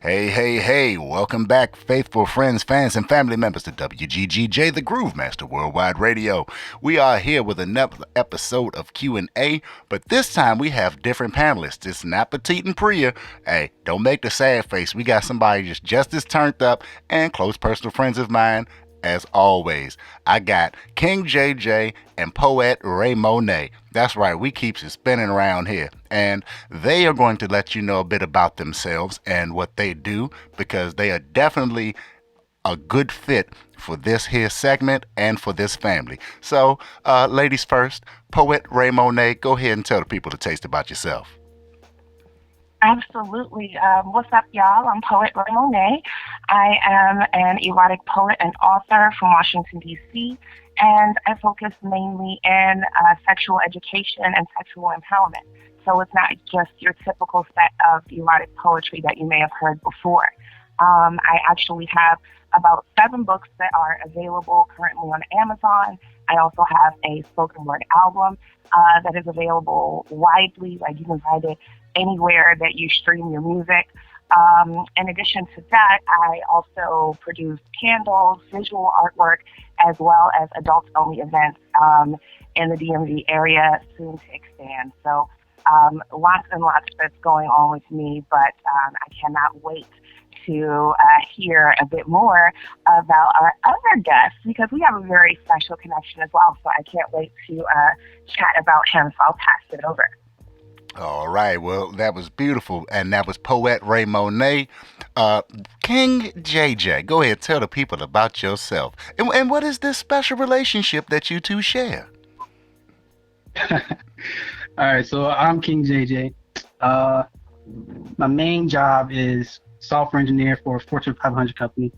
Hey, hey, hey, welcome back, faithful friends, fans, and family members to WGGJ, the Groove Master Worldwide Radio. We are here with another episode of Q&A, but this time we have different panelists. It's not Petite and Priya. Hey, don't make the sad face. We got somebody just as turned up and close personal friends of mine. As always, I got King JJ and PoetRaeMonet. That's right, we keeps it spinning around here. And they are going to let you know a bit about themselves and what they do because they are definitely a good fit for this here segment and for this family. So, ladies first, PoetRaeMonet, go ahead and tell the people the taste about yourself. Absolutely. What's up, y'all? I'm PoetRaeMonet. I am an erotic poet and author from Washington, D.C., and I focus mainly in sexual education and sexual empowerment. So it's not just your typical set of erotic poetry that you may have heard before. I actually have about 7 books that are available currently on Amazon. I also have a spoken word album that is available widely, like you can find it anywhere that you stream your music. In addition to that, I also produce candles, visual artwork, as well as adults-only events in the DMV area, soon to expand. So lots and lots that's going on with me, but I cannot wait to hear a bit more about our other guests because we have a very special connection as well. So I can't wait to chat about him. So I'll pass it over. All right, well, that was beautiful, and that was PoetRaeMonet. King JJ, go ahead, tell the people about yourself. And what is this special relationship that you two share? All right, so I'm King JJ. My main job is software engineer for a Fortune 500 company.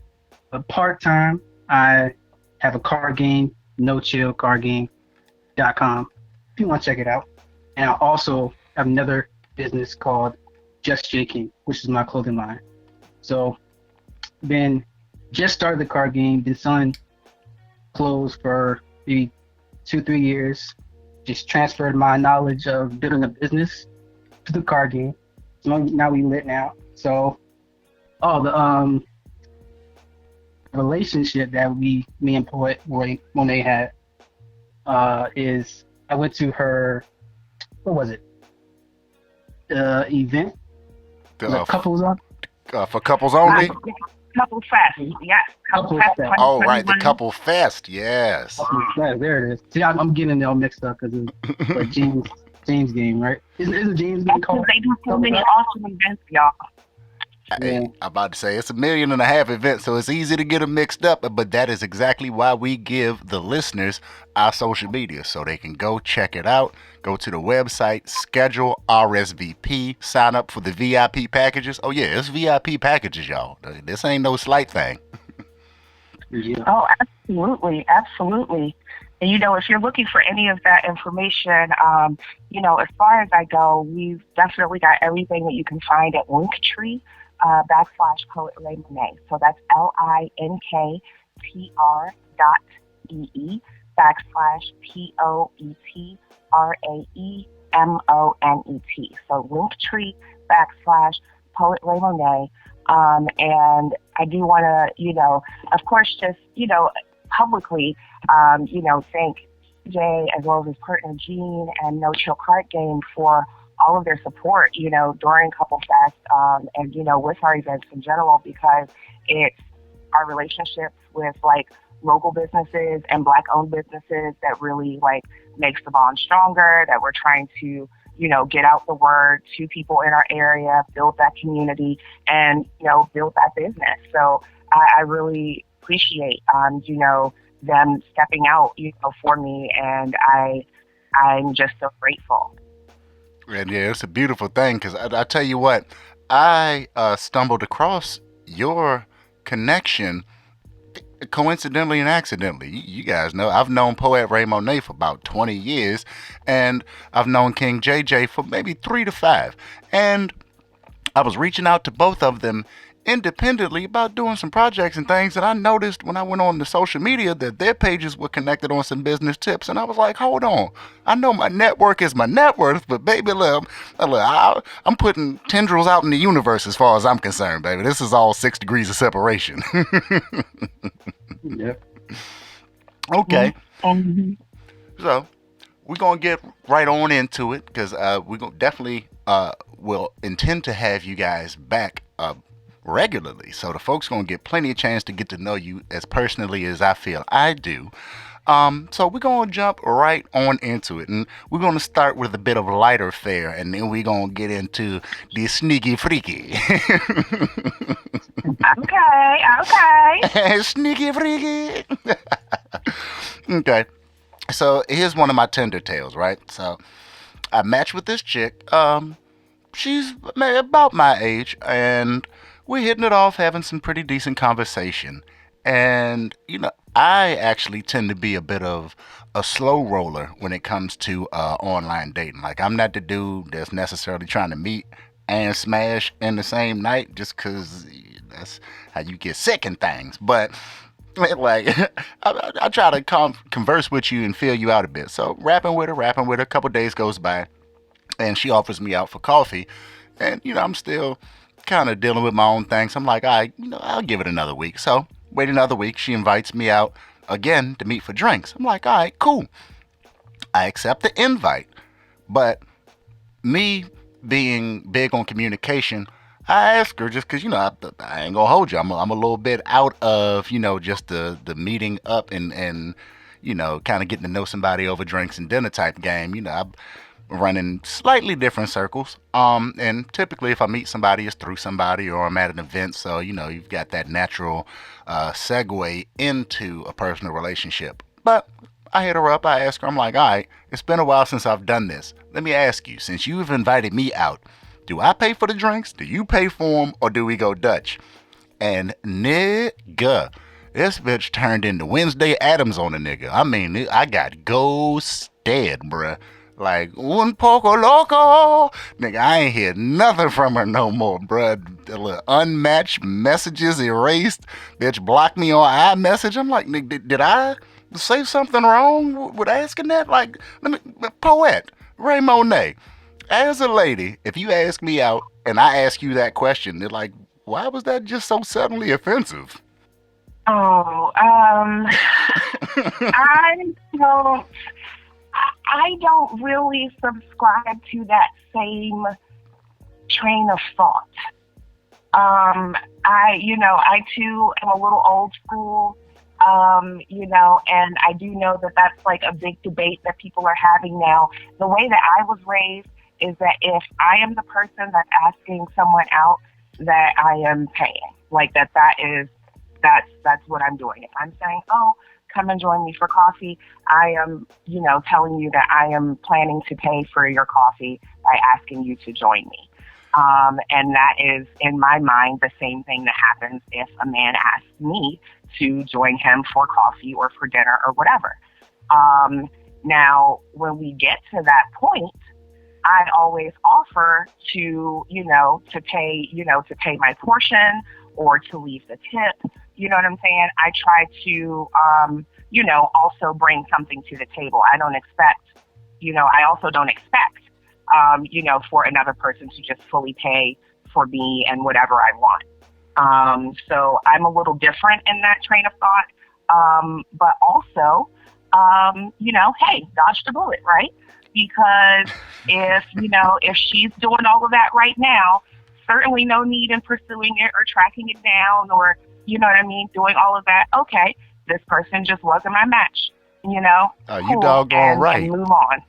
But part-time, I have a card game, nochillcardgame.com, if you want to check it out. And I also have another business called Just King, which is my clothing line. So just started the card game, been selling clothes for maybe 2-3 years. Just transferred my knowledge of building a business to the card game. So now we lit now. So the relationship that me and PoetRaeMonet had is I went to her, what was it? Event. Couples on? For couples only? Couple Fest, yes. Couple Fest. Oh, right, the Couple Fest, yes. There it is. See, I'm getting it all mixed up because it's like James game, right? Isn't James game called? They do so many awesome events, y'all. Hey, I'm about to say it's 1.5 million events, so it's easy to get them mixed up. But that is exactly why we give the listeners our social media so they can go check it out. Go to the website, schedule RSVP, sign up for the VIP packages. Oh yeah, it's VIP packages, y'all. This ain't no slight thing. Yeah. Oh, absolutely, absolutely. And if you're looking for any of that information, as far as I go, we've definitely got everything that you can find at Linktree. /PoetRaeMonet. So that's linktr.ee /PoetRaeMonet. So Linktree /PoetRaeMonet. And I do want to, of course, just, publicly, thank Jay as well as his partner Gene and No Chill Card Game for all of their support, during Couple Fest, and, with our events in general, because it's our relationships with, local businesses and Black-owned businesses that really, makes the bond stronger, that we're trying to, get out the word to people in our area, build that community, and, build that business. So I really appreciate, them stepping out, for me, and I'm just so grateful. And yeah, it's a beautiful thing because I tell you what, I stumbled across your connection coincidentally and accidentally. You guys know I've known PoetRaeMonet for about 20 years, and I've known King JJ for maybe 3 to 5. And I was reaching out to both of them independently about doing some projects and things, and I noticed when I went on the social media that their pages were connected on some business tips, and I was like, hold on, I know my network is my net worth, but baby, look, I'm putting tendrils out in the universe as far as I'm concerned, baby. This is all 6 degrees of separation. Yep. Okay, Mm-hmm. so we're gonna get right on into it because we're gonna definitely will intend to have you guys back regularly, so the folks gonna get plenty of chance to get to know you as personally as I feel I do. So we're gonna jump right on into it, and we're gonna start with a bit of lighter fare, and then we're gonna get into the sneaky freaky. Okay. Sneaky freaky. Okay, so here's one of my Tinder tales, right? So I matched with this chick. She's about my age, and we're hitting it off, having some pretty decent conversation. And I actually tend to be a bit of a slow roller when it comes to online dating. Like, I'm not the dude that's necessarily trying to meet and smash in the same night, just because that's how you get sick and things. But like, I try to converse with you and feel you out a bit. So rapping with her. A couple days goes by, and she offers me out for coffee, and I'm still kind of dealing with my own things. I'm like, I'll give it another week. So wait another week. She invites me out again to meet for drinks. I'm like, all right, cool. I accept the invite, but me being big on communication, I ask her just because I ain't gonna hold you. I'm a little bit out of just the meeting up and kind of getting to know somebody over drinks and dinner type game. I'm running slightly different circles. And typically if I meet somebody, it's through somebody or I'm at an event. So you've got that natural segue into a personal relationship. But I hit her up. I ask her. I'm like, all right, it's been a while since I've done this. Let me ask you, since you've invited me out, do I pay for the drinks? Do you pay for them, or do we go Dutch? And nigga, this bitch turned into Wednesday Addams on a nigga. I mean, I got ghosted, bruh. Like, un poco loco. Nigga, I ain't hear nothing from her no more, bruh. The little unmatched messages erased. Bitch blocked me on iMessage. I'm like, nigga, did I say something wrong with asking that? Like, PoetRaeMonet. As a lady, if you ask me out and I ask you that question, they're like, why was that just so suddenly offensive? Oh, I don't really subscribe to that same train of thought. I too am a little old school, and I do know that that's like a big debate that people are having now. The way that I was raised is that if I am the person that's asking someone out, that I am paying. Like that's what I'm doing. If I'm saying, oh, come and join me for coffee, I am, telling you that I am planning to pay for your coffee by asking you to join me. And that is, in my mind, the same thing that happens if a man asks me to join him for coffee or for dinner or whatever. Now, when we get to that point, I always offer to pay my portion or to leave the tip. You know what I'm saying? I try to, also bring something to the table. I also don't expect, for another person to just fully pay for me and whatever I want. So I'm a little different in that train of thought. But also, hey, dodge the bullet, right? Because if she's doing all of that right now, certainly no need in pursuing it or tracking it down or, doing all of that. Okay, this person just wasn't my match, You cool, doggone right. And move on.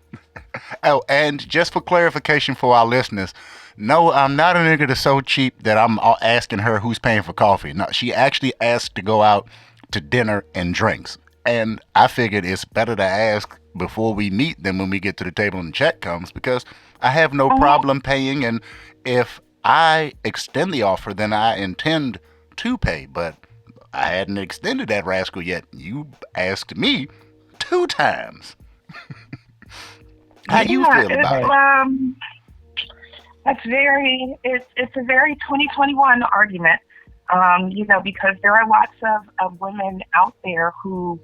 Oh, and just for clarification for our listeners, no, I'm not a nigga that's so cheap that I'm asking her who's paying for coffee. No, she actually asked to go out to dinner and drinks. And I figured it's better to ask before we meet than when we get to the table and the check comes, because I have no problem paying. And if I extend the offer, then I intend to pay. But I hadn't extended that rascal yet. You asked me 2 times. How you feel about it? It's a very 2021 argument. Because there are lots of women out there who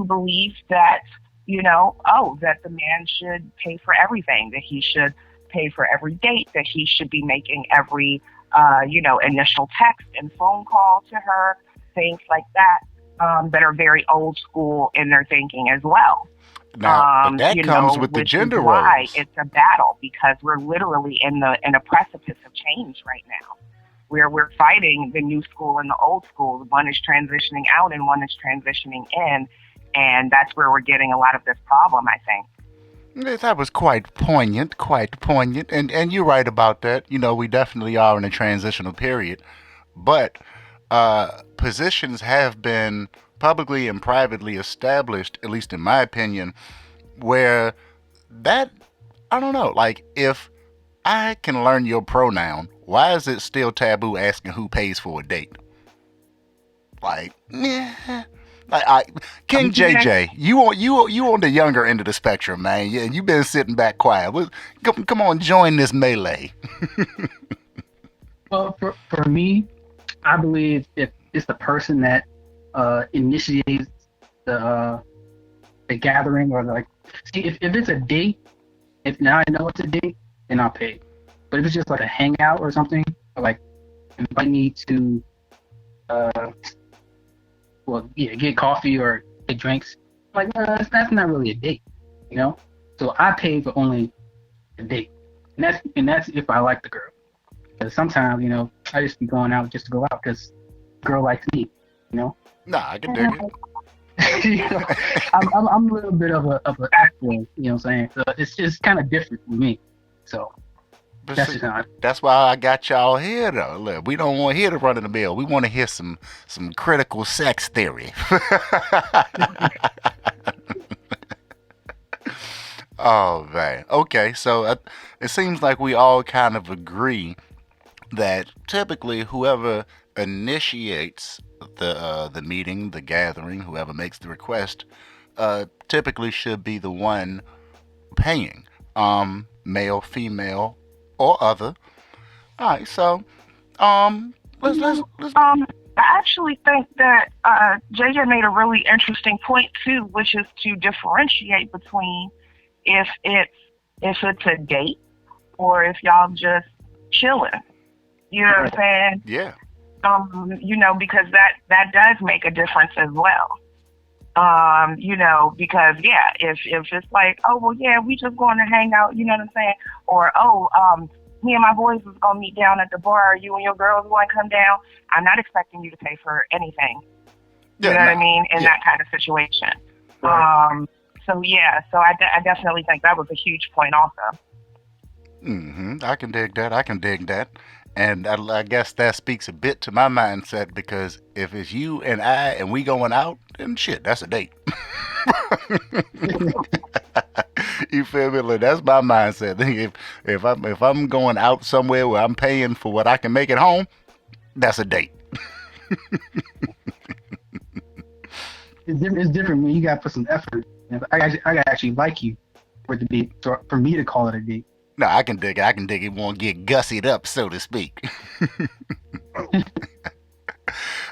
believe that, that the man should pay for everything, that he should pay for every date, that he should be making every, initial text and phone call to her, things like that are very old school in their thinking as well. Now, but that comes with the gender roles. Why it's a battle, because we're literally in a precipice of change right now, where we're fighting the new school and the old school. One is transitioning out and one is transitioning in, and that's where we're getting a lot of this problem, I think. That was quite poignant, and you're right about that. We definitely are in a transitional period, but positions have been publicly and privately established, at least in my opinion, where that, I don't know, like, if I can learn your pronoun, why is it still taboo asking who pays for a date? Like, King JJ, you on the younger end of the spectrum, man. Yeah, you've been sitting back quiet. Come on, join this melee. Well, for me, I believe if it's the person that initiates the gathering, or like, see, if it's a date, if now I know it's a date, then I'll pay. But if it's just like a hangout or something, or like invite me to get coffee or get drinks, like, that's not really a date, So I pay for only a date, and that's if I like the girl. Because sometimes, I just be going out just to go out because the girl likes me, Nah, I can dig it. I'm a little bit of an actor, you know what I'm saying? So it's just kind of different for me. So that's why I got y'all here, though. Look, we don't want to hear the run of the mill. We want to hear some critical sex theory. Oh man. Okay, so it seems like we all kind of agree that typically whoever initiates the meeting, the gathering, whoever makes the request, typically should be the one paying, male, female, or other. All right, so let's. I actually think that JJ made a really interesting point too, which is to differentiate between if it's a date or if y'all just chilling. You know what I'm saying? Yeah. Because that does make a difference as well. Because if it's like, oh well, yeah, we just going to hang out, you know what I'm saying? Or me and my boys is gonna meet down at the bar. You and your girls want to come down. I'm not expecting you to pay for anything. You know what I mean? In that kind of situation. Right. So I definitely think that was a huge point also. I can dig that. And I guess that speaks a bit to my mindset, because if it's you and I and we going out, then shit, that's a date. You feel me? Like, that's my mindset. If I'm going out somewhere where I'm paying for what I can make at home, that's a date. It's different when you gotta put some effort. I gotta actually like you for it to be, for me to call it a date. No, I can dig it. Won't get gussied up, so to speak.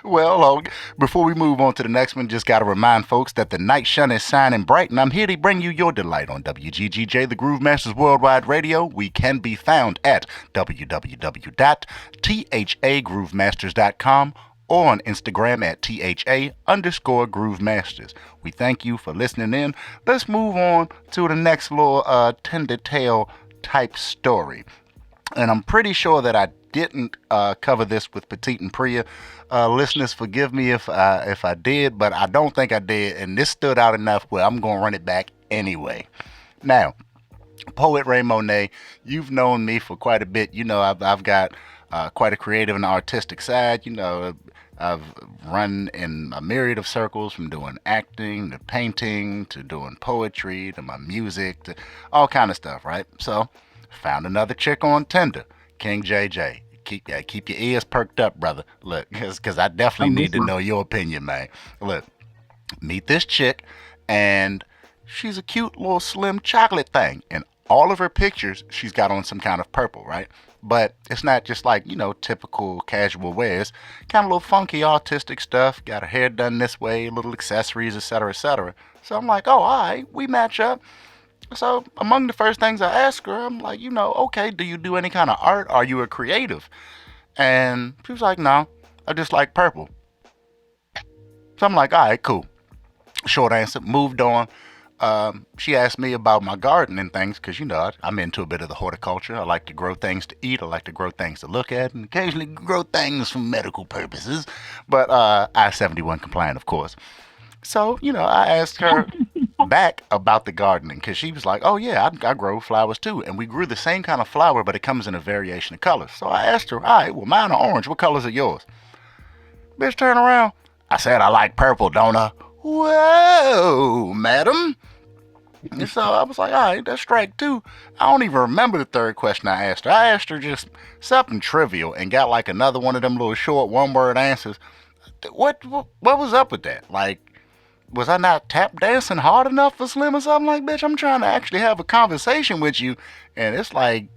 Well, before we move on to the next one, just got to remind folks that the night sun is shining bright, and I'm here to bring you your delight on WGGJ, the Groove Masters Worldwide Radio. We can be found at www.thagroovemasters.com or on Instagram at @THA_Groovemasters. We thank you for listening in. Let's move on to the next little tender tale type story. And I'm pretty sure that I didn't cover this with Petite and Priya. Listeners, forgive me if I did, but I don't think I did. And this stood out enough where I'm going to run it back anyway. Now, PoetRaeMonet, you've known me for quite a bit. I've got quite a creative and artistic side. I've run in a myriad of circles, from doing acting to painting to doing poetry to my music to all kind of stuff, right? So, found another chick on Tinder, King JJ. Keep your ears perked up, brother. Look, because I definitely need to know your opinion, man. Look, meet this chick, and she's a cute little slim chocolate thing. And all of her pictures, she's got on some kind of purple, right? but it's not just like, typical casual wear. It's kind of a little funky artistic stuff. Got her hair done this way, little accessories, etc., etc. So I'm like, oh, all right, we match up. So among the first things I ask her, I'm like, okay, do you do any kind of art? Are you a creative? And she was like, no, I just like purple. So I'm like, all right, cool. Short answer, moved on. She asked me about my garden and things because, I'm into a bit of the horticulture. I like to grow things to eat. I like to grow things to look at and occasionally grow things for medical purposes. But I-71 compliant, of course. So, I asked her back about the gardening because she was like, oh, yeah, I grow flowers too. And we grew the same kind of flower, but it comes in a variation of colors. So I asked her, all right, well, mine are orange. What colors are yours? Bitch, turn around. I said, I like purple, don't I? Whoa, madam. And so I was like, all right, that's strike two. I don't even remember the third question I asked her. I asked her just something trivial and got like another one of them little short one-word answers. What was up with that? Like, was I not tap dancing hard enough for Slim or something? Like, bitch, I'm trying to actually have a conversation with you. And it's like,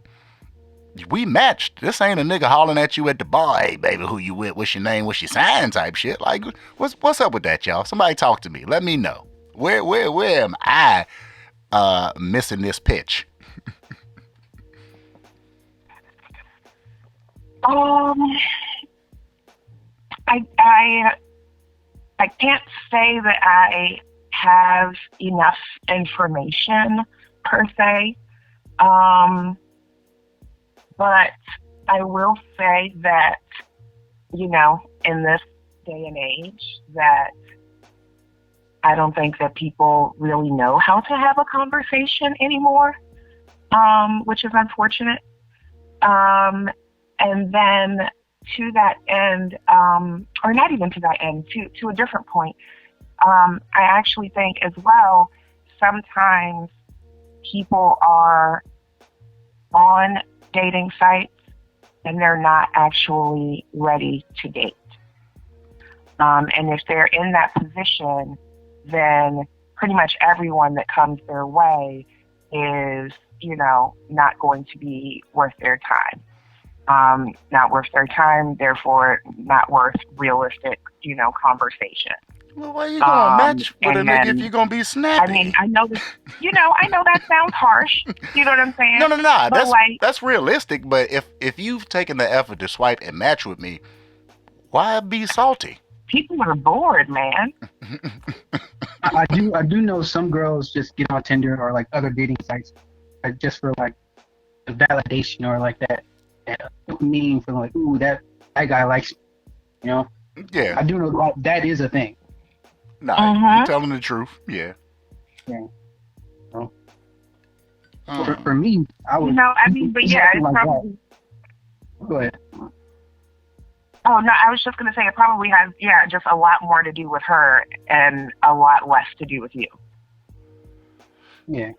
we matched. This ain't a nigga hollering at you at the bar. Hey, baby, who you with? What's your name? What's your sign? Type shit. Like, what's up with that, y'all? Somebody talk to me. Let me know. Where am I missing this pitch? I can't say that I have enough information per se. But I will say that, in this day and age, that I don't think that people really know how to have a conversation anymore, which is unfortunate. And then to that end, or not even to that end, to a different point, I actually think as well, sometimes people are on dating sites and they're not actually ready to date. And if they're in that position, then pretty much everyone that comes their way is, not going to be worth their time. Not worth their time, therefore not worth realistic, conversation. Well, why you gonna match with a nigga if you're gonna be snappy? I mean, I know that, I know that sounds harsh. You know what I'm saying? No. That's realistic. But if you've taken the effort to swipe and match with me, why be salty? People are bored, man. I do know some girls just get on Tinder or like other dating sites, just for like the validation or like that meaning for like, ooh, that guy likes me, Yeah. I do know that is a thing. Nah, you're telling the truth. Yeah. Yeah. So, for me, I would. But yeah, it's like probably. That. Go ahead. Oh no, I was just gonna say it probably has, just a lot more to do with her and a lot less to do with you. Yeah.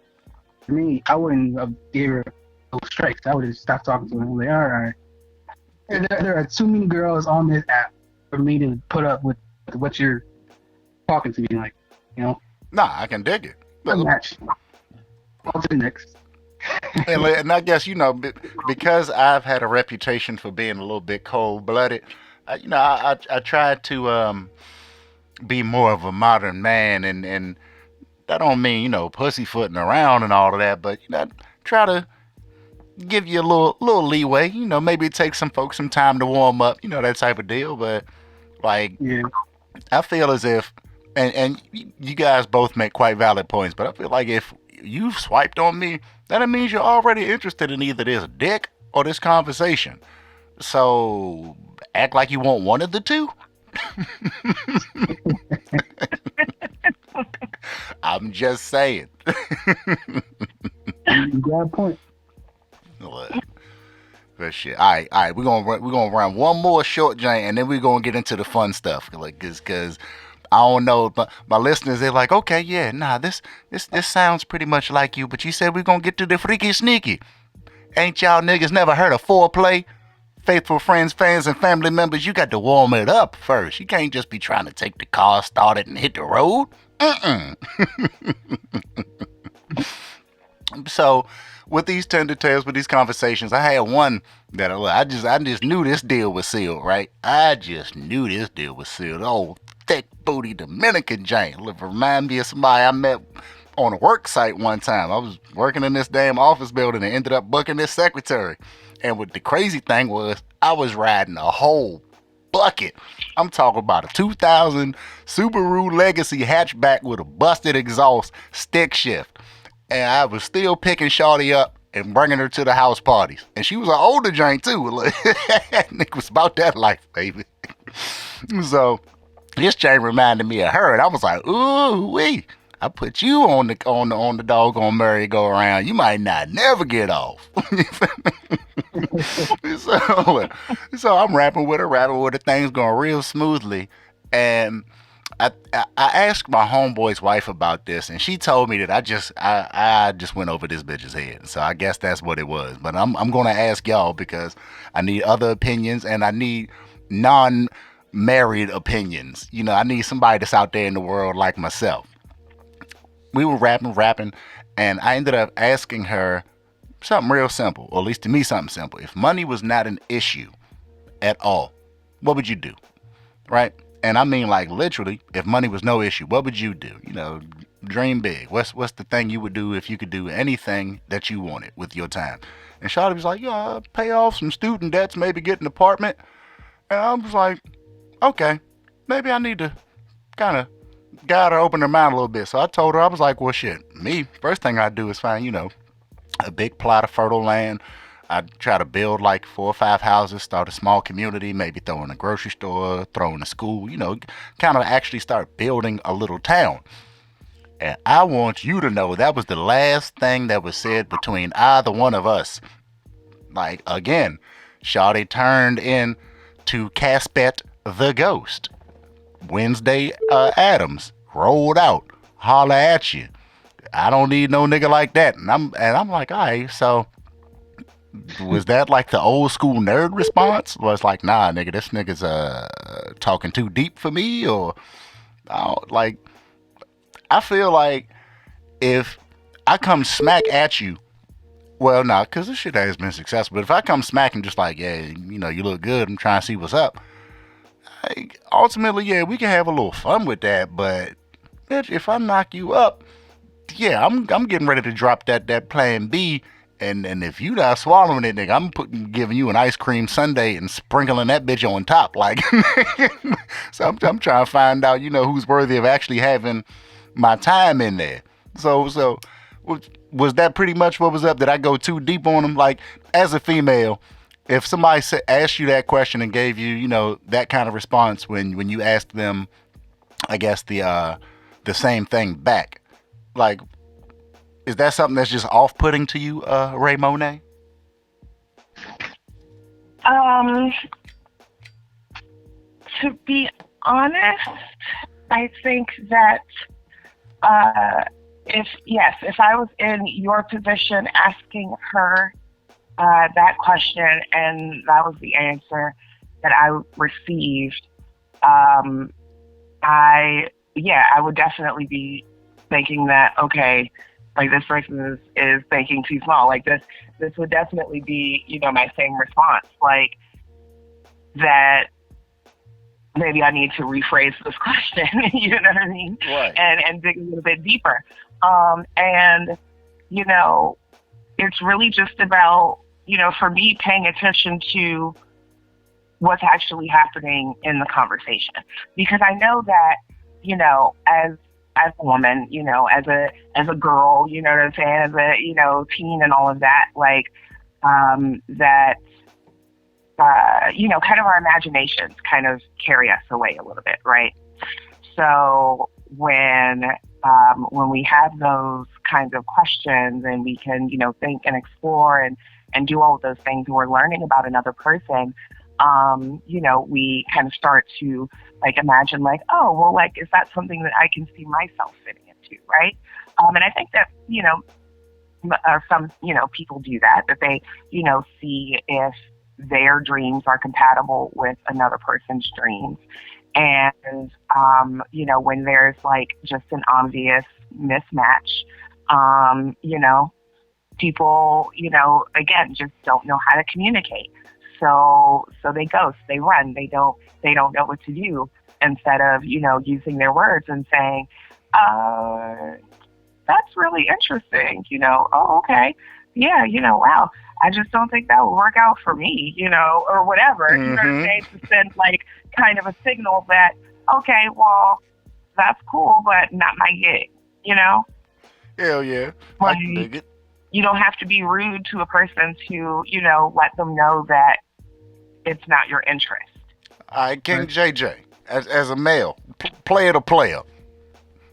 For me, I wouldn't have gave her those strikes. I would have stopped talking to her. I'm like, all right. There are too many girls on this app for me to put up with what you're talking to me like, Nah, I can dig it. Match. On to the next. and I guess, because I've had a reputation for being a little bit cold-blooded, I try to be more of a modern man, and that don't mean, pussyfooting around and all of that, but, try to give you a little leeway, maybe take some folks some time to warm up, that type of deal, but, like, yeah. I feel as if, and you guys both make quite valid points, but I feel like if you've swiped on me, then it means you're already interested in either this dick or this conversation. So act like you want one of the two. I'm just saying. You got a point. But shit. All right. We're gonna run one more short giant, and then we're gonna get into the fun stuff, because I don't know, but my listeners, they're like, okay, yeah, nah, this sounds pretty much like you, but you said we're gonna get to the freaky sneaky. Ain't y'all niggas never heard of foreplay? Faithful friends, fans, and family members, you got to warm it up first. You can't just be trying to take the car, start it, and hit the road. So with these tender tales, with these conversations, I had one that I just knew this deal was sealed, right? I just knew this deal was sealed. Oh, thick booty Dominican Jane. Remind me of somebody I met on a work site one time. I was working in this damn office building and ended up booking this secretary. And what the crazy thing was, I was riding a whole bucket. I'm talking about a 2000 Subaru Legacy hatchback with a busted exhaust, stick shift. And I was still picking Shawty up and bringing her to the house parties. And she was an older joint too. It was about that life, baby. So this chain reminded me of her, and I was like, ooh wee. I put you on the doggone merry-go-round. You might not never get off. so, so I'm rapping with her. Things going real smoothly, and I asked my homeboy's wife about this, and she told me that I just went over this bitch's head. So I guess that's what it was. But I'm gonna ask y'all because I need other opinions, and I need non-married opinions. You know, I need somebody that's out there in the world like myself. We were rapping, and I ended up asking her something real simple, or at least to me, something simple. If money was not an issue at all, what would you do? Right? And I mean, like, literally, if money was no issue, what would you do? You know, dream big. What's the thing you would do if you could do anything that you wanted with your time? And Shawty was like, yeah, pay off some student debts, maybe get an apartment. And I was like, okay, maybe I need to kind of got her open her mind a little bit. So I told her, I was like, well, shit, me, first thing I'd do is find, a big plot of fertile land. I'd try to build like 4 or 5 houses, start a small community, maybe throw in a grocery store, throw in a school, kind of actually start building a little town. And I want you to know that was the last thing that was said between either one of us. Like, again, Shawty turned in to Caspet the Ghost. Wednesday Adams rolled out, holla at you. I don't need no nigga like that. And I'm like, all right, so was that like the old school nerd response? Was like, nah, nigga, this nigga's talking too deep for me, or like, I feel like if I come smack at you, well, nah, because this shit has been successful. But if I come smacking just like, yeah, you look good, I'm trying to see what's up. Like, ultimately, yeah, we can have a little fun with that. But bitch, if I knock you up, yeah, I'm getting ready to drop that plan B. And if you not swallowing it, nigga, giving you an ice cream sundae and sprinkling that bitch on top. Like, so I'm trying to find out, who's worthy of actually having my time in there. So was that pretty much what was up? Did I go too deep on them? Like, as a female, if somebody asked you that question and gave you, that kind of response when you asked them, I guess the same thing back, like, is that something that's just off-putting to you, RaeMonet? To be honest, I think that if I was in your position asking her that question and that was the answer that I received, I would definitely be thinking that, okay, like, this person is thinking too small. Like, this would definitely be, my same response. Like, that maybe I need to rephrase this question, you know what I mean? Right. And dig a little bit deeper. And, it's really just about, for me, paying attention to what's actually happening in the conversation. Because I know that, as a woman, as a girl, you know what I'm saying, as a, teen and all of that, like, kind of our imaginations kind of carry us away a little bit, right? So when we have those kinds of questions and we can, think and explore and do all of those things, and we're learning about another person, we kind of start to, like, imagine, like, oh, well, like, is that something that I can see myself fitting into, right? And I think that, some, people do that they, see if their dreams are compatible with another person's dreams. And, when there's, like, just an obvious mismatch, people, again, just don't know how to communicate. So they ghost, they run, they don't know what to do, instead of, using their words and saying, that's really interesting, oh, okay. Yeah, wow. I just don't think that would work out for me, or whatever. Mm-hmm. You know what I'm saying? To send kind of a signal that, okay, well, that's cool, but not my gig, Hell yeah. I can dig it. You don't have to be rude to a person to, let them know that it's not your interest. All right, King JJ, as a male, player to player,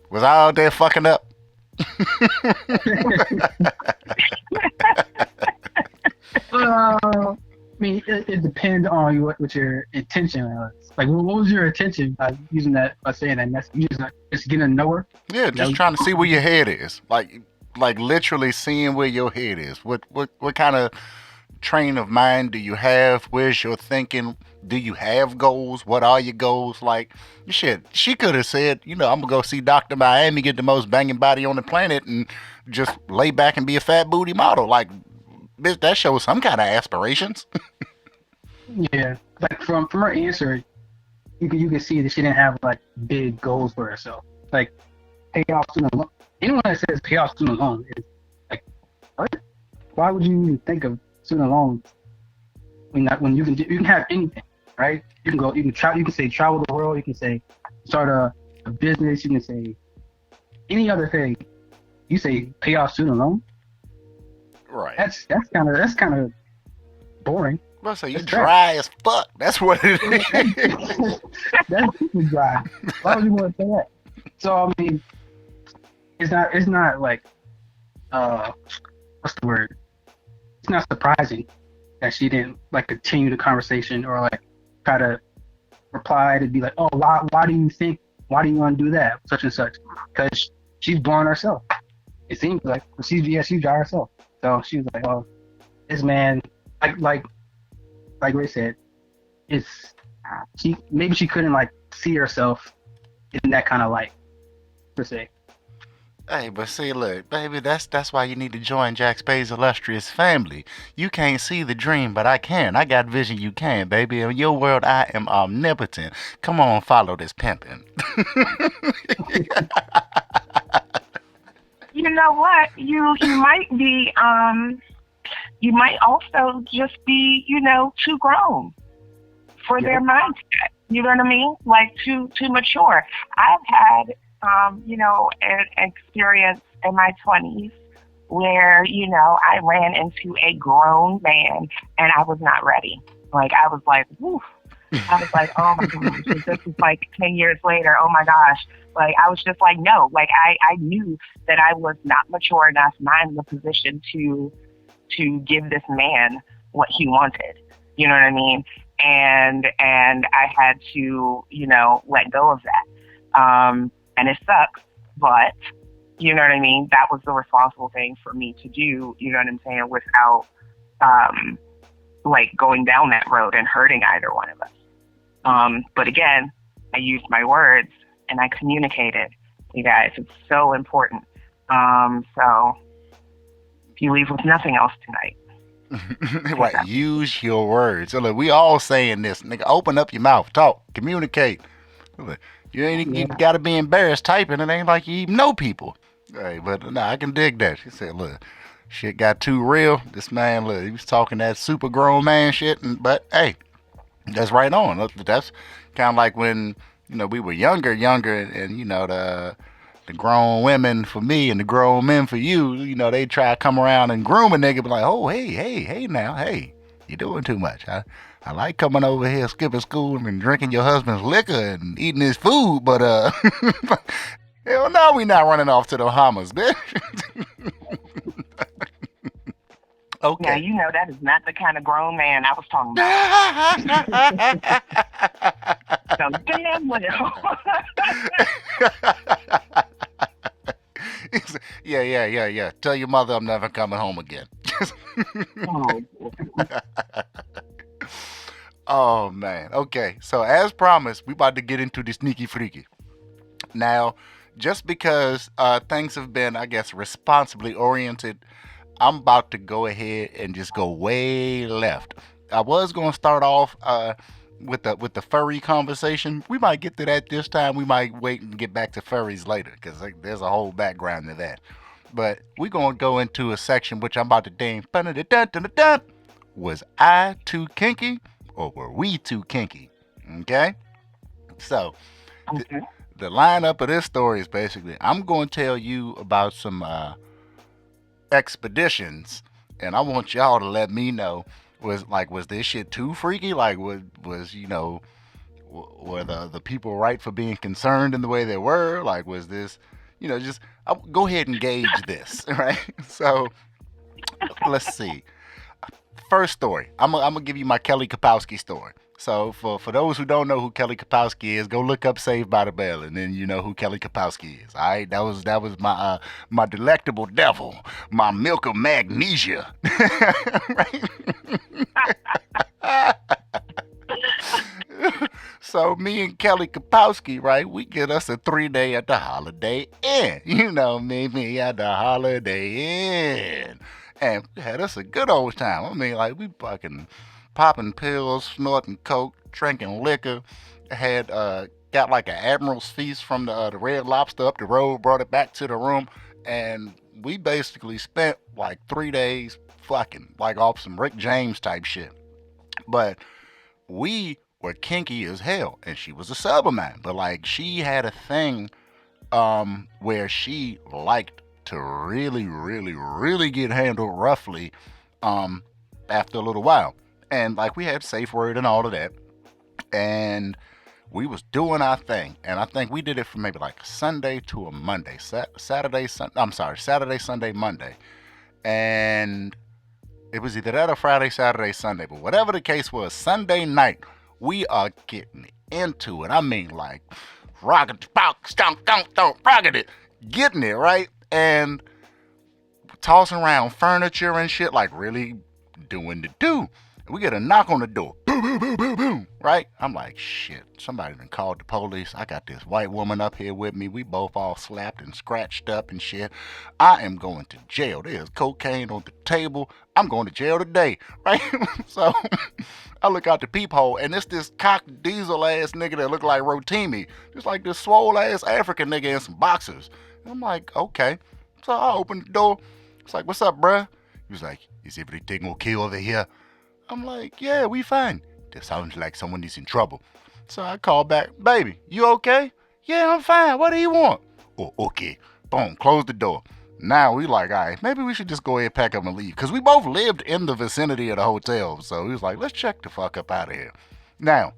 was I out there fucking up? I mean, it depends on what your intention was. Like, what was your intention by using that, by saying that message? You just getting to know her? Yeah, just trying to see where your head is. Like literally seeing where your head is. What kind of train of mind do you have? Where's your thinking? Do you have goals? What are your goals? Like, shit, she could have said, I'm gonna go see Dr. Miami, get the most banging body on the planet, and just lay back and be a fat booty model. Like, bitch, that shows some kind of aspirations. Yeah, like from her answer, you can see that she didn't have big goals for herself. Like, pay off student loan. Anyone that says pay off student loan is like, what? Why would you even think of student loans when you can have anything, right? You can travel. You can say travel the world. You can say start a business. You can say any other thing. You say pay off student loan. Right. That's kind of boring. Well, so you dry as fuck. That's what it is. That's super dry. Why would you want to say that? So I mean, it's not like what's the word? It's not surprising that she didn't continue the conversation or try to reply to be like, oh, why do you want to do that, such and such? Because she's born herself. It seems like she's dry herself. So she was like, oh, this man, like Ray said, maybe she couldn't see herself in that kind of light, per se. Hey, but see, look, baby, that's why you need to join Jack Spade's illustrious family. You can't see the dream, but I can. I got vision, you can, baby. In your world, I am omnipotent. Come on, follow this pimping. You know what? You might be, you might also just be, too grown for their mindset. You know what I mean? Too mature. I've had, an experience in my 20s where, I ran into a grown man and I was not ready. I was like, woof. I was like, oh my gosh, this is 10 years later. Oh my gosh. I was just like, no, I knew that I was not mature enough, not in the position to give this man what he wanted. You know what I mean? And I had to, let go of that. And it sucks, but you know what I mean? That was the responsible thing for me to do, you know what I'm saying, without, going down that road and hurting either one of us. But again, I used my words and I communicated. You guys, it's so important. So if you leave with nothing else tonight. Right, use your words. So look, we all saying this, nigga. Open up your mouth, talk, communicate. Look, you gotta be embarrassed typing. It ain't like you even know people. Hey, but no, I can dig that. She said, look, shit got too real. This man, look, he was talking that super grown man shit, but hey, that's right on. That's kind of like when, we were younger, and the grown women for me and the grown men for you, they try to come around and groom a nigga, be like, oh, hey now, hey, you doing too much. I like coming over here, skipping school and drinking your husband's liquor and eating his food, but hell no, we not running off to the Bahamas, bitch. Okay. Yeah, that is not the kind of grown man I was talking about. So damn well. Yeah. Tell your mother I'm never coming home again. Oh, man. Okay, so as promised, we about to get into the sneaky freaky. Now, just because things have been, I guess, responsibly oriented I'm about to go ahead and just go way left. I was going to start off with the furry conversation. We might get to that this time. We might wait and get back to furries later because there's a whole background to that. But we're going to go into a section which I'm about to name. Was I too kinky or were we too kinky? Okay? So, Okay. the lineup of this story is basically I'm going to tell you about some expeditions, and I want y'all to let me know was this shit too freaky? Like was were the people right for being concerned in the way they were? Like was this just go ahead and gauge this, right? So let's see. First story. I'm gonna give you my Kelly Kapowski story. So for those who don't know who Kelly Kapowski is, go look up Saved by the Bell, and then you know who Kelly Kapowski is. All right, that was my delectable devil, my milk of magnesia. Right? So me and Kelly Kapowski, right? We get us a 3-day at the Holiday Inn. You know me at the Holiday Inn. And we had us a good old time. I mean, like we fucking popping pills, snorting coke, drinking liquor. Had got like an Admiral's feast from the Red Lobster up the road, brought it back to the room, and we basically spent like 3 days fucking like off some Rick James type shit. But we were kinky as hell, and she was a sub of mine. But like she had a thing where she liked to really, really, really get handled roughly after a little while. And like we had safe word and all of that. And we was doing our thing. And I think we did it from maybe like Sunday to a Monday. Saturday, Sunday, Monday. And it was either that or Friday, Saturday, Sunday. But whatever the case was, Sunday night, we are getting into it. I mean like rocket, rocket it, getting it, right? And tossing around furniture and shit, like really doing the do. We get a knock on the door. Boom, boom, boom, boom, boom. Right? I'm like, shit, somebody done called the police. I got this white woman up here with me. We both all slapped and scratched up and shit. I am going to jail. There's cocaine on the table. I'm going to jail today. Right? So I look out the peephole, and it's this cock diesel ass nigga that look like Rotimi. Just like this swole ass African nigga in some boxers. And I'm like, okay. So I opened the door. It's like, what's up, bruh? He was like, is everything okay over here? I'm like, yeah, we fine. That sounds like someone is in trouble. So I call back, baby, you okay? Yeah, I'm fine. What do you want? Oh, okay. Boom, close the door. Now we like, all right, maybe we should just go ahead, pack up and leave. Because we both lived in the vicinity of the hotel. So he was like, let's check the fuck up out of here. Now,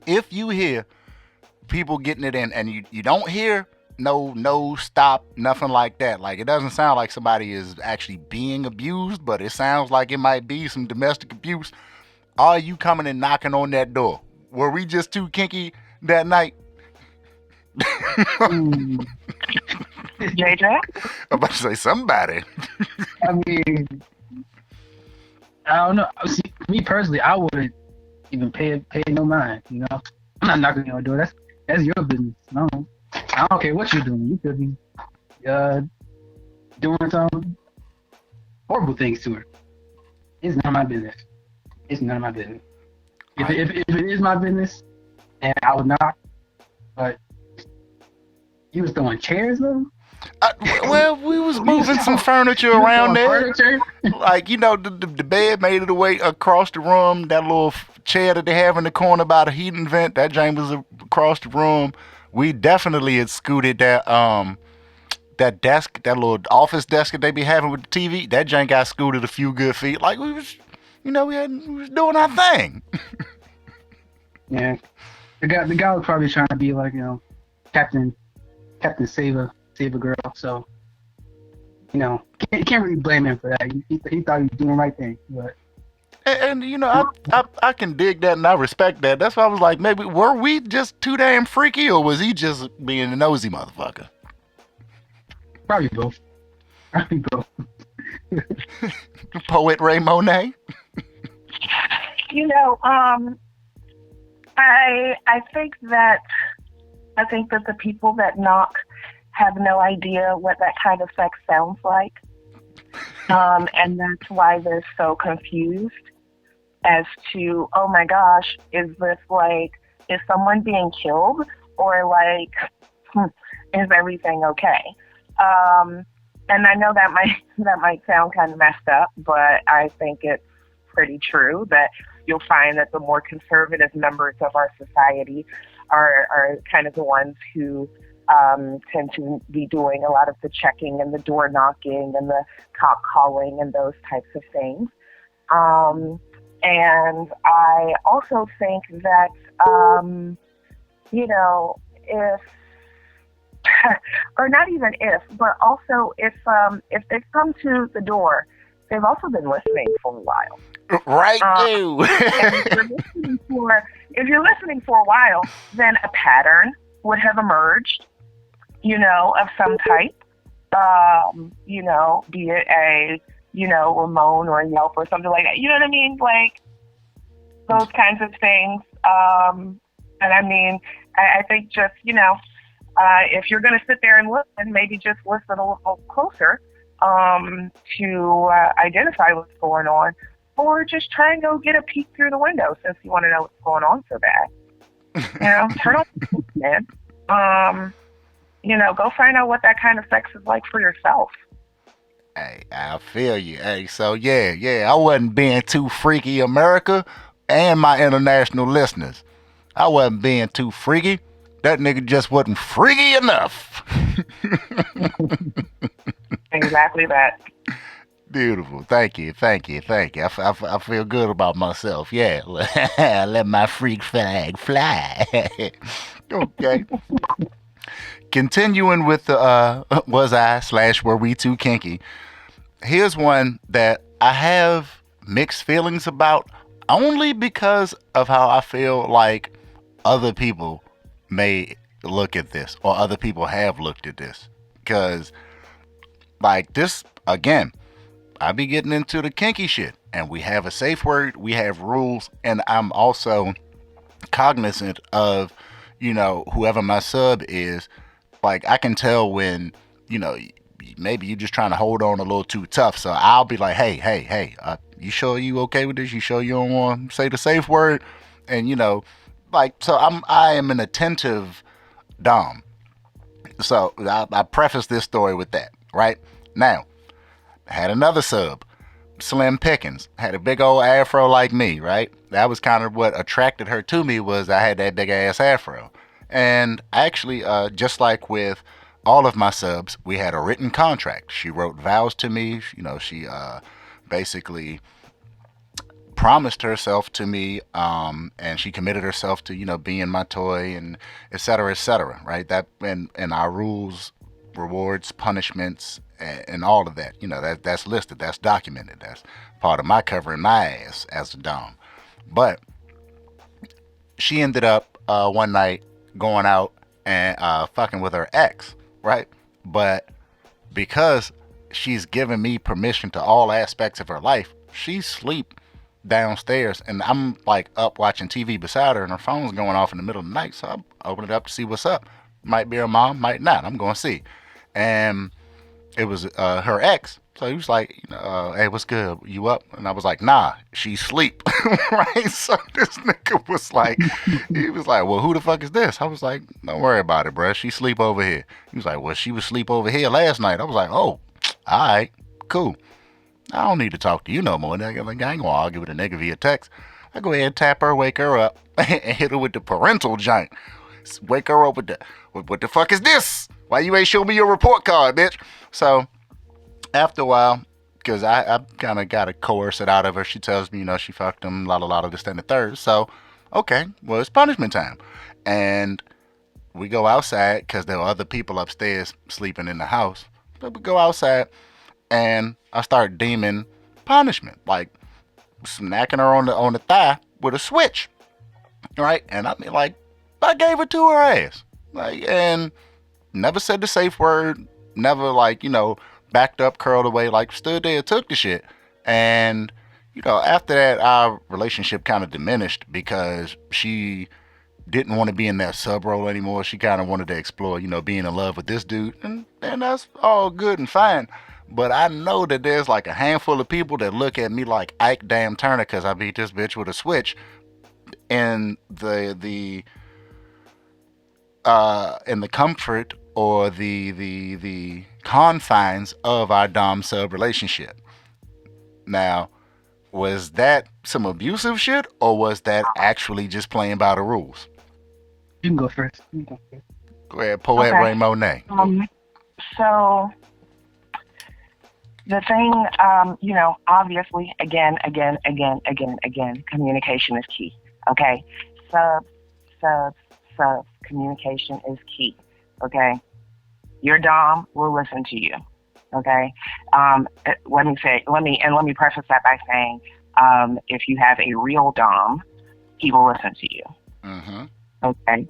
if you hear people getting it in and you don't hear no stop, nothing like that. Like it doesn't sound like somebody is actually being abused, but it sounds like it might be some domestic abuse. Are you coming and knocking on that door? Were we just too kinky that night? JJ? I'm about to say somebody. I mean, I don't know. See, me personally, I wouldn't even pay no mind. You know, I'm not knocking on your door. That's your business. No, I don't care what you're doing. You could be doing some horrible things to her. It's none of my business. It's none of my business. If it is my business, and I would knock, but you was throwing chairs though. Well, we was moving some furniture around there. Like, you know, the bed made it away across the room. That little chair that they have in the corner by the heating vent, that joint was across the room. We definitely had scooted that desk, that little office desk that they be having with the TV. That joint got scooted a few good feet. Like we was, you know, we was doing our thing. Yeah, the guy was probably trying to be like, you know, Captain Save a Girl. So, you know, can't really blame him for that. He thought he was doing the right thing, but. And you know, I can dig that and I respect that. That's why I was like, maybe were we just too damn freaky, or was he just being a nosy motherfucker? Probably both. PoetRaeMonet? You know, I think that the people that knock have no idea what that kind of sex sounds like. And that's why they're so confused as to, oh my gosh, is this like, is someone being killed? Or like, is everything okay? And I know that might sound kind of messed up, but I think it's pretty true that you'll find that the more conservative members of our society are kind of the ones who tend to be doing a lot of the checking and the door knocking and the cop calling and those types of things. And I also think that, if or not even if, but also if they've come to the door, they've also been listening for a while. Right, too. And if you're listening for a while, then a pattern would have emerged, of some type. Be it a, Ramon or a Yelp or something like that. You know what I mean? Like those kinds of things. And I mean, I think just, if you're going to sit there and listen, maybe just listen a little closer to identify what's going on, or just try and go get a peek through the window since you want to know what's going on so bad. Turn on the man. Go find out what that kind of sex is like for yourself. Hey, I feel you. Hey, so yeah, I wasn't being too freaky, America, and my international listeners. I wasn't being too freaky. That nigga just wasn't freaky enough. Exactly that. Beautiful. Thank you. I feel good about myself. Yeah. Let my freak flag fly. Okay. Continuing with the was I / were we too kinky. Here's one that I have mixed feelings about only because of how I feel like other people may look at this, or other people have looked at this. Because, like this, again, I be getting into the kinky shit, and we have a safe word, we have rules, and I'm also cognizant of, whoever my sub is. Like, I can tell when, maybe you're just trying to hold on a little too tough. So I'll be like, hey, you sure you okay with this? You sure you don't want to say the safe word? And, so I am an attentive dom. So I preface this story with that, right? Now, I had another sub, Slim Pickens, had a big old afro like me, right? That was kind of what attracted her to me, was I had that big ass afro. And actually, just like with all of my subs, we had a written contract. She wrote vows to me. She basically promised herself to me, and she committed herself to, being my toy, and et cetera, right? That and our rules, rewards, punishments, and all of that. That's listed, that's documented. That's part of my covering my ass as a dom. But she ended up one night going out and fucking with her ex, right? But because she's given me permission to all aspects of her life, she sleep downstairs, and I'm like up watching TV beside her, and her phone's going off in the middle of the night. So I open it up to see what's up. Might be her mom, might not. I'm going to see. And it was her ex. So he was like, hey, what's good? You up? And I was like, nah, she's sleep. Right? So this nigga was like, he was like, well, who the fuck is this? I was like, don't worry about it, bro. She sleep over here. He was like, well, she was sleep over here last night. I was like, oh, all right, cool. I don't need to talk to you no more. I ain't gonna argue with a nigga via text. I go ahead and tap her, wake her up, and hit her with the parental joint. Wake her up with the, what the fuck is this? Why you ain't show me your report card, bitch? So after a while, because I kind of got to coerce it out of her. She tells me, she fucked him, la this, that, and the third. So, okay, well, it's punishment time. And we go outside because there were other people upstairs sleeping in the house. But we go outside, and I start deeming punishment, like smacking her on the thigh with a switch, right? And I mean, like, I gave it to her ass, like, and never said the safe word, never backed up, curled away, like stood there, took the shit. And after that, our relationship kind of diminished because she didn't want to be in that sub role anymore. She kind of wanted to explore, being in love with this dude, and that's all good and fine. But I know that there's like a handful of people that look at me like Ike Damn Turner because I beat this bitch with a switch in the comfort or the confines of our dom sub relationship. Now, was that some abusive shit or was that actually just playing by the rules? You can go first. You can go first. Go ahead, Poet Okay. Ray Monet. So the thing, obviously, again, communication is key. Okay, subs, communication is key. Okay, your dom will listen to you. Okay, let me preface that by saying, if you have a real dom, he will listen to you. Mm-hmm. Okay.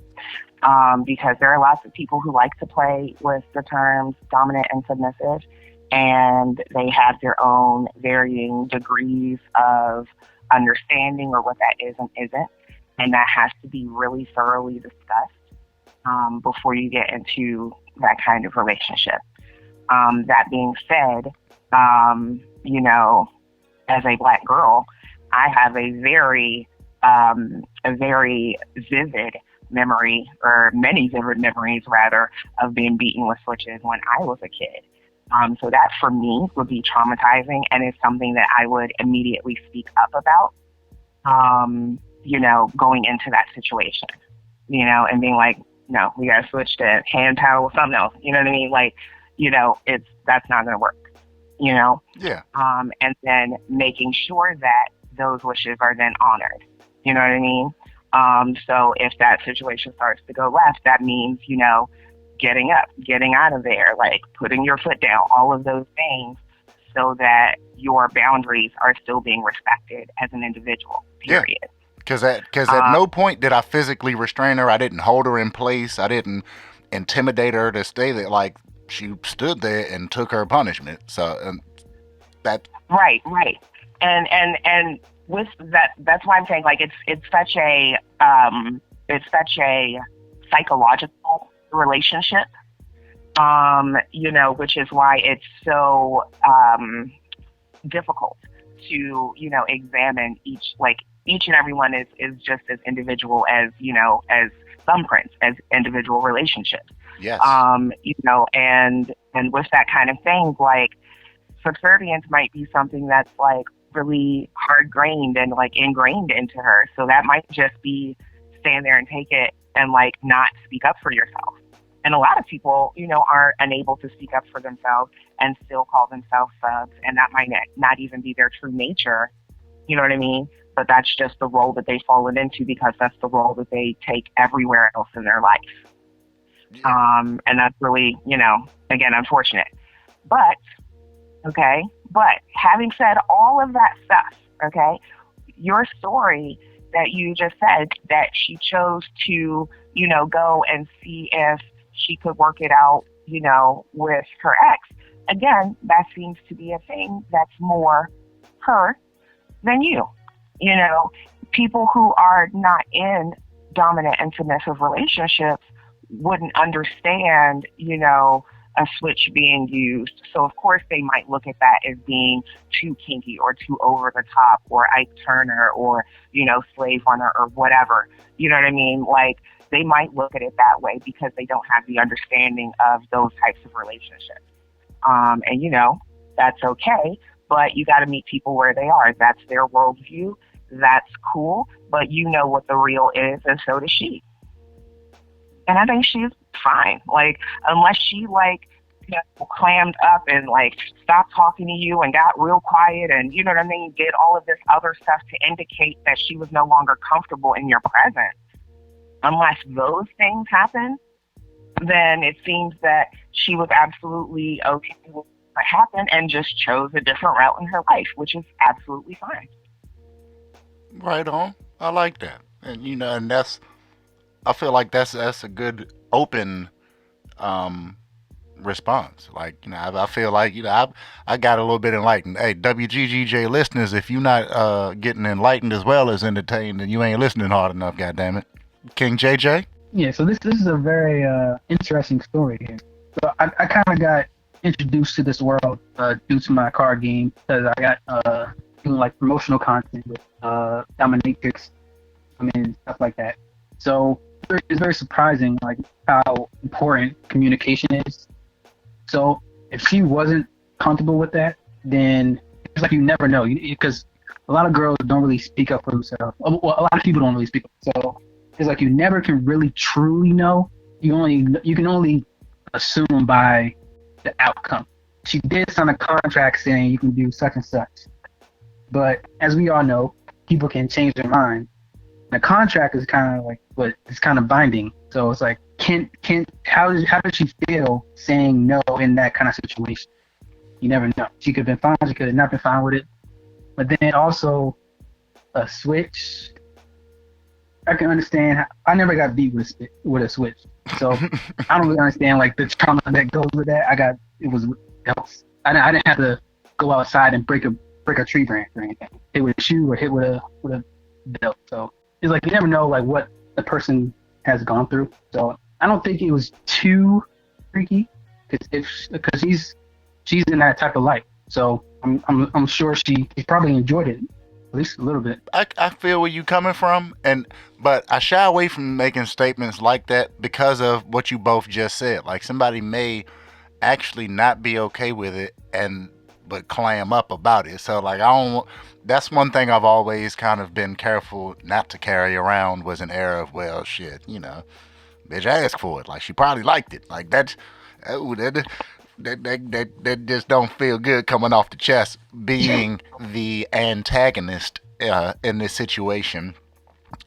Because there are lots of people who like to play with the terms dominant and submissive, and they have their own varying degrees of understanding or what that is and isn't, and that has to be really thoroughly discussed before you get into that kind of relationship. That being said, as a Black girl, I have a very vivid memory, or many vivid memories rather, of being beaten with switches when I was a kid. So that for me would be traumatizing, and it's something that I would immediately speak up about, going into that situation, and being like, no, we got to switch to hand paddle or something else. You know what I mean? Like, that's not going to work, Yeah. And then making sure that those wishes are then honored. You know what I mean? So if that situation starts to go left, that means, getting up, getting out of there, like putting your foot down, all of those things, so that your boundaries are still being respected as an individual, period. Yeah. Because at no point did I physically restrain her. I didn't hold her in place. I didn't intimidate her to stay there. Like, she stood there and took her punishment. So that. Right. And with that, that's why I'm saying, like, it's such a psychological relationship, which is why it's so difficult to, examine each and every one is just as individual as, as thumbprints, as individual relationships. Yes. And with that kind of thing, like, subservience might be something that's like really hard-grained and like ingrained into her. So that might just be stand there and take it and like not speak up for yourself. And a lot of people, are unable to speak up for themselves and still call themselves subs. And that might not even be their true nature. You know what I mean? But that's just the role that they've fallen into because that's the role that they take everywhere else in their life. Yeah. And that's really, again, unfortunate. But having said all of that stuff, okay, your story that you just said that she chose to, go and see if she could work it out, with her ex. Again, that seems to be a thing that's more her than you. People who are not in dominant and submissive relationships wouldn't understand, a switch being used. So of course they might look at that as being too kinky or too over the top or Ike Turner or, slave runner or whatever. You know what I mean? Like, they might look at it that way because they don't have the understanding of those types of relationships. And that's okay, but you got to meet people where they are. That's their worldview. That's cool, but what the real is, and so does she. And I think she's fine. Like, unless she clammed up and stopped talking to you and got real quiet and did all of this other stuff to indicate that she was no longer comfortable in your presence. Unless those things happen, then it seems that she was absolutely okay with what happened and just chose a different route in her life, which is absolutely fine. Right on. I like that. And and I feel like that's a good open response. Like, I feel like, I got a little bit enlightened. Hey, WGGJ listeners, if you're not getting enlightened as well as entertained, then you ain't listening hard enough, goddammit. King JJ? Yeah, so this is a very interesting story here. So I kind of got introduced to this world due to my card game because I got doing like promotional content with dominatrix, stuff like that. So it's very surprising like how important communication is. So if she wasn't comfortable with that, then it's like you never know because a lot of girls don't really speak up for themselves. Well, a lot of people don't really speak up. So it's like you never can really truly know. You can only assume by the outcome. She did sign a contract saying you can do such and such, but as we all know, people can change their mind. The contract is kind of like what it's kind of binding. So it's like, how does she feel saying no in that kind of situation? You never know. She could have been fine. She could have not been fine with it. But then also a switch. I can understand. I never got beat with a switch, so I don't really understand like the trauma that goes with that. It was belts. I didn't have to go outside and break a tree branch or anything. Hit with a shoe or hit with a belt. So it's like you never know like what the person has gone through. So I don't think it was too freaky because she's in that type of life. So I'm sure she probably enjoyed it. At least a little bit. I feel where you coming from, but I shy away from making statements like that because of what you both just said. Like somebody may actually not be okay with it but clam up about it. So like that's one thing I've always kind of been careful not to carry around was an air of, well, shit, bitch asked for it. Like she probably liked it. Like that just don't feel good coming off the chest, being the antagonist in this situation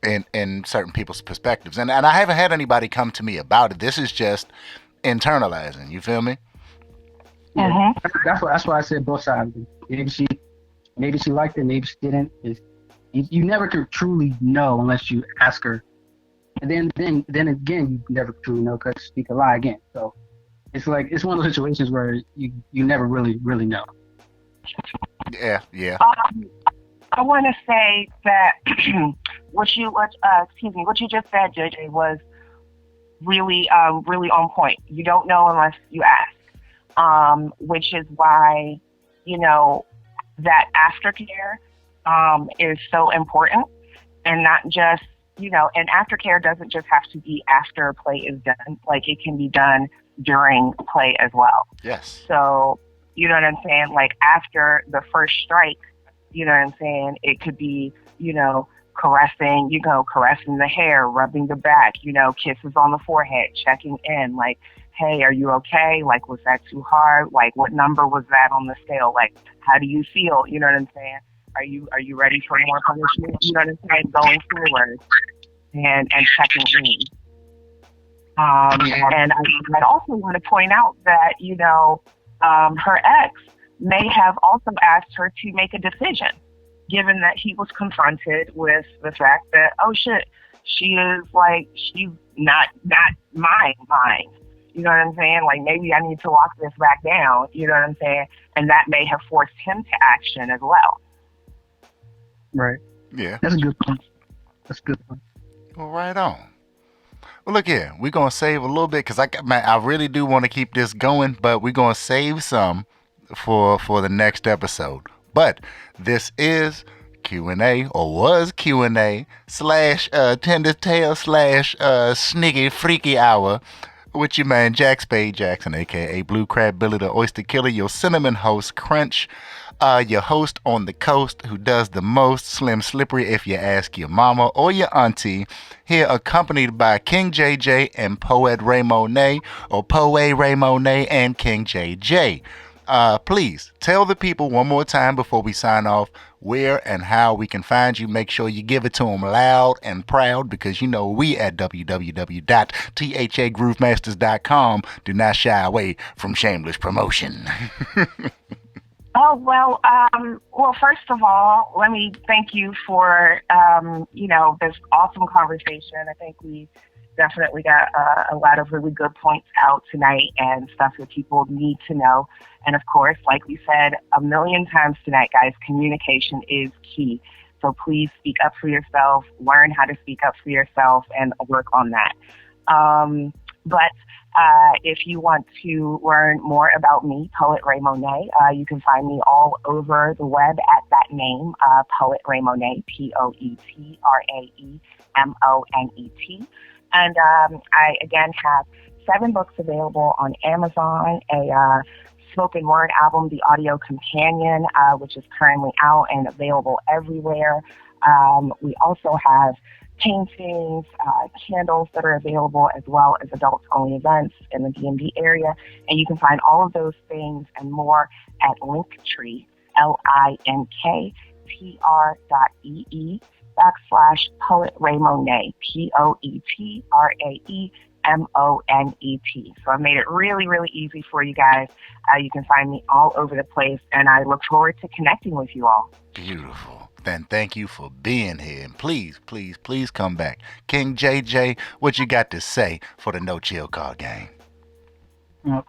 in certain people's perspectives. And I haven't had anybody come to me about it. This is just internalizing. You feel me? Yeah. That's why I said both sides. Maybe she liked it, maybe she didn't. You never can truly know unless you ask her. And then again, you never truly know because she could lie again. So it's like it's one of those situations where you never really know. Yeah. I want to say that what you just said, JJ, was really on point. You don't know unless you ask, which is why that aftercare is so important, and not just and aftercare doesn't just have to be after play is done. Like it can be done during play as well. Yes. So, you know what I'm saying? Like after the first strike, you know what I'm saying? It could be, caressing the hair, rubbing the back, kisses on the forehead, checking in, like, hey, are you okay? Like, was that too hard? Like, what number was that on the scale? Like, how do you feel? You know what I'm saying? Are you ready for more punishment? You know what I'm saying? Going forward and checking in. And I also want to point out that, her ex may have also asked her to make a decision, given that he was confronted with the fact that, oh shit, she's not mine. You know what I'm saying? Like maybe I need to lock this back down. You know what I'm saying? And that may have forced him to action as well. Right. Yeah. That's a good point. Well, right on. Well, look here. We're going to save a little bit because I really do want to keep this going, but we're going to save some for the next episode. But this is QnA, or was QnA / Tender Tale / Sniggy Freaky Hour with your man Jack Spade Jackson, aka Blue Crab Billy the Oyster Killer, your cinnamon host Crunch, your host on the coast who does the most, Slim Slippery if you ask your mama or your auntie, here accompanied by King JJ and PoetRaeMonet, or PoetRaeMonet and King JJ. Please tell the people one more time before we sign off where and how we can find you. Make sure you give it to them loud and proud because we at www.thagroovemasters.com do not shy away from shameless promotion. Oh, well, first of all, let me thank you for, this awesome conversation. I think we definitely got a lot of really good points out tonight and stuff that people need to know. And of course, like we said a million times tonight, guys, communication is key. So please speak up for yourself, learn how to speak up for yourself and work on that. But If you want to learn more about me, PoetRaeMonet, you can find me all over the web at that name, PoetRaeMonet, PoetRaeMonet. And I, again, have 7 books available on Amazon, a spoken word album, The Audio Companion, which is currently out and available everywhere. We also have paintings, candles that are available, as well as adults-only events in the DMV area. And you can find all of those things and more at linktr, linktr.ee/PoetRaeMonet, PoetRaeMonet. So I've made it really, really easy for you guys. You can find me all over the place, and I look forward to connecting with you all. Beautiful. Then thank you for being here. And please, please, please come back. King JJ, what you got to say for the No Chill card game? Well,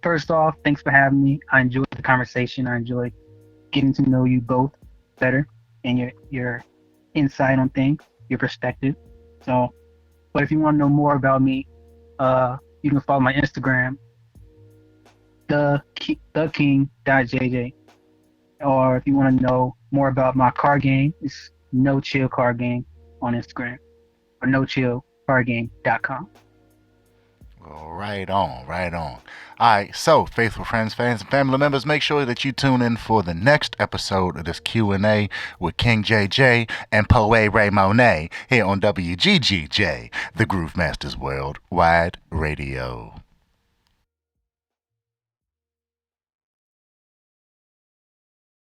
first off, thanks for having me. I enjoyed the conversation. I enjoyed getting to know you both better and your insight on things, your perspective. So, but if you want to know more about me, you can follow my Instagram, theking.jj. Or if you want to know more about my card game, it's No Chill Card Game on Instagram or nochillcardgame.com. Well, right on, right on. All right, so faithful friends, fans, and family members, make sure that you tune in for the next episode of this Q&A with King JJ and PoetRaeMonet here on WGGJ, the Groove Masters Worldwide Radio.